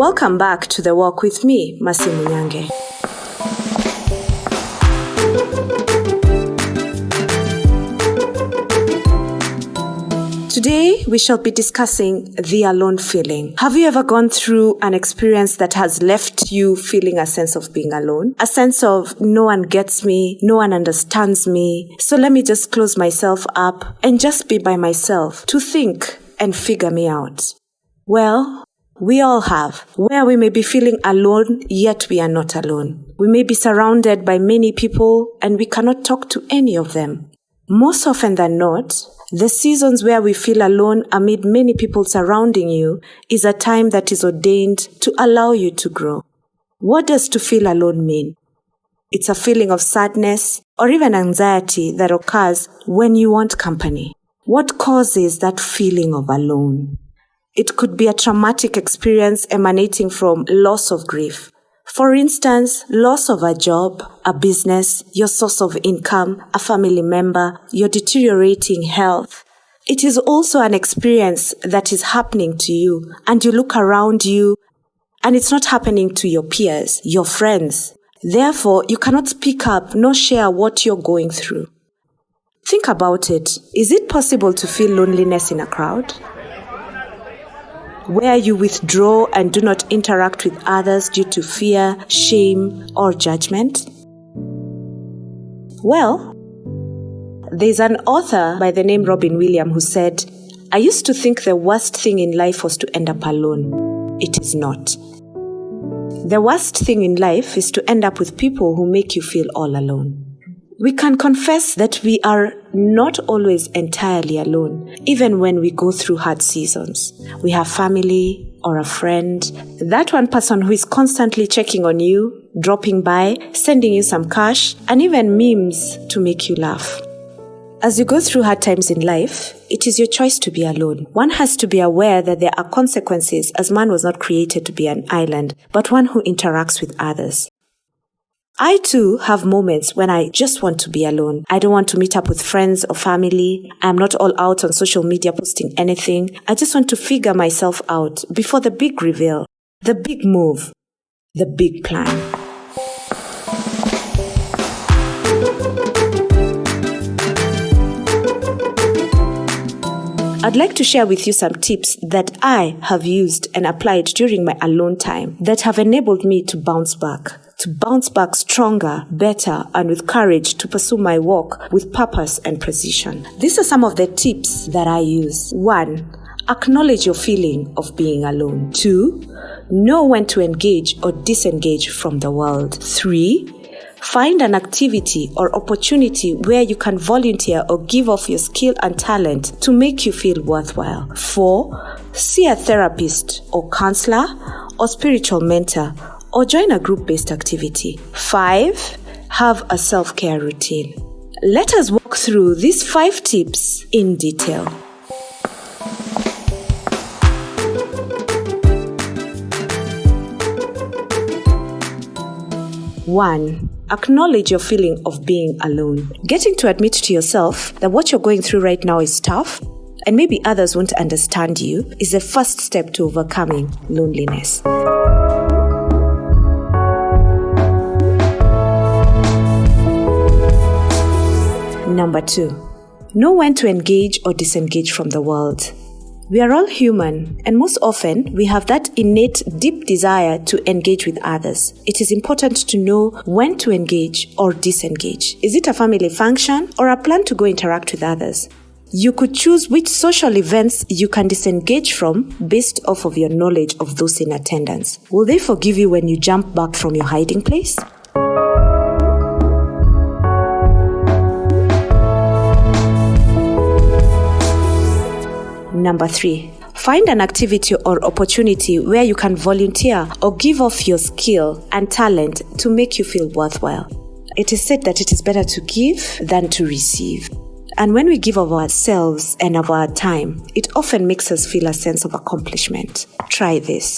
Welcome back to The Walk with me, Masi Munyange. Today, we shall be discussing the alone feeling. Have you ever gone through an experience that has left you feeling a sense of being alone? A sense of no one gets me, no one understands me, so let me just close myself up and just be by myself to think and figure me out. Well, we all have, where we may be feeling alone, yet we are not alone. We may be surrounded by many people and we cannot talk to any of them. Most often than not, the seasons where we feel alone amid many people surrounding you is a time that is ordained to allow you to grow. What does to feel alone mean? It's a feeling of sadness or even anxiety that occurs when you want company. What causes that feeling of alone? It could be a traumatic experience emanating from loss of grief. For instance, loss of a job, a business, your source of income, a family member, your deteriorating health. It is also an experience that is happening to you, and you look around you, and it's not happening to your peers, your friends. Therefore, you cannot speak up nor share what you're going through. Think about it. Is it possible to feel loneliness in a crowd, where you withdraw and do not interact with others due to fear, shame, or judgment? Well, there's an author by the name Robin Williams who said, "I used to think the worst thing in life was to end up alone. It is not. The worst thing in life is to end up with people who make you feel all alone." We can confess that we are not always entirely alone, even when we go through hard seasons. We have family or a friend, that one person who is constantly checking on you, dropping by, sending you some cash, and even memes to make you laugh. As you go through hard times in life, it is your choice to be alone. One has to be aware that there are consequences, as man was not created to be an island, but one who interacts with others. I too have moments when I just want to be alone. I don't want to meet up with friends or family. I'm not all out on social media posting anything. I just want to figure myself out before the big reveal, the big move, the big plan. I'd like to share with you some tips that I have used and applied during my alone time that have enabled me to bounce back stronger, better, and with courage to pursue my walk with purpose and precision. These are some of the tips that I use. 1. Acknowledge your feeling of being alone. 2. Know when to engage or disengage from the world. 3. Find an activity or opportunity where you can volunteer or give off your skill and talent to make you feel worthwhile. 4. See a therapist or counselor or spiritual mentor, or join a group-based activity. 5. Have a self-care routine. Let us walk through these 5 tips in detail. 1. Acknowledge your feeling of being alone. Getting to admit to yourself that what you're going through right now is tough, and maybe others won't understand you, is the first step to overcoming loneliness. Number 2, know when to engage or disengage from the world. We are all human, and most often we have that innate deep desire to engage with others. It is important to know when to engage or disengage. Is it a family function or a plan to go interact with others? You could choose which social events you can disengage from based off of your knowledge of those in attendance. Will they forgive you when you jump back from your hiding place? Number 3, find an activity or opportunity where you can volunteer or give off your skill and talent to make you feel worthwhile. It is said that it is better to give than to receive. And when we give of ourselves and of our time, it often makes us feel a sense of accomplishment. Try this.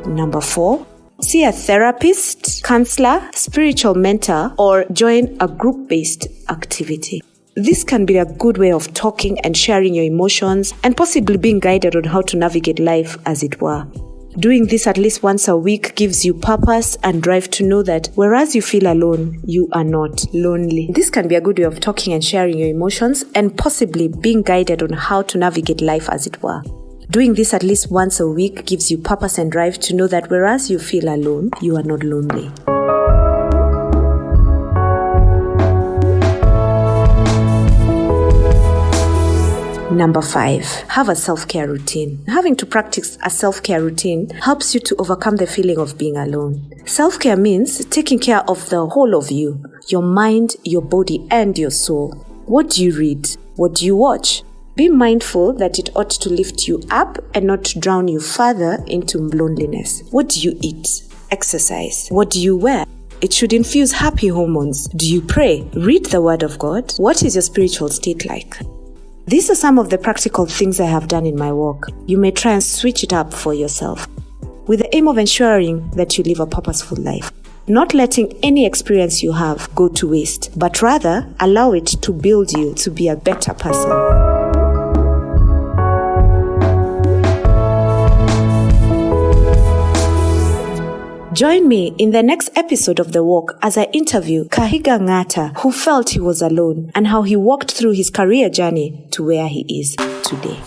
Number 4, see a therapist, counselor, spiritual mentor, or join a group-based activity. This can be a good way of talking and sharing your emotions and possibly being guided on how to navigate life, as it were. Doing this at least once a week gives you purpose and drive to know that whereas you feel alone, you are not lonely. This can be a good way of talking and sharing your emotions and possibly being guided on how to navigate life, as it were. Doing this at least once a week gives you purpose and drive to know that whereas you feel alone, you are not lonely. Number 5, have a self-care routine. Having to practice a self-care routine helps you to overcome the feeling of being alone. Self-care means taking care of the whole of you, your mind, your body, and your soul. What do you read? What do you watch? Be mindful that it ought to lift you up and not drown you further into loneliness. What do you eat? Exercise. What do you wear? It should infuse happy hormones. Do you pray? Read the Word of God. What is your spiritual state like? These are some of the practical things I have done in my walk. You may try and switch it up for yourself, with the aim of ensuring that you live a purposeful life. Not letting any experience you have go to waste, but rather allow it to build you to be a better person. Join me in the next episode of The Walk as I interview Kahiga Ngata, who felt he was alone, and how he walked through his career journey to where he is today.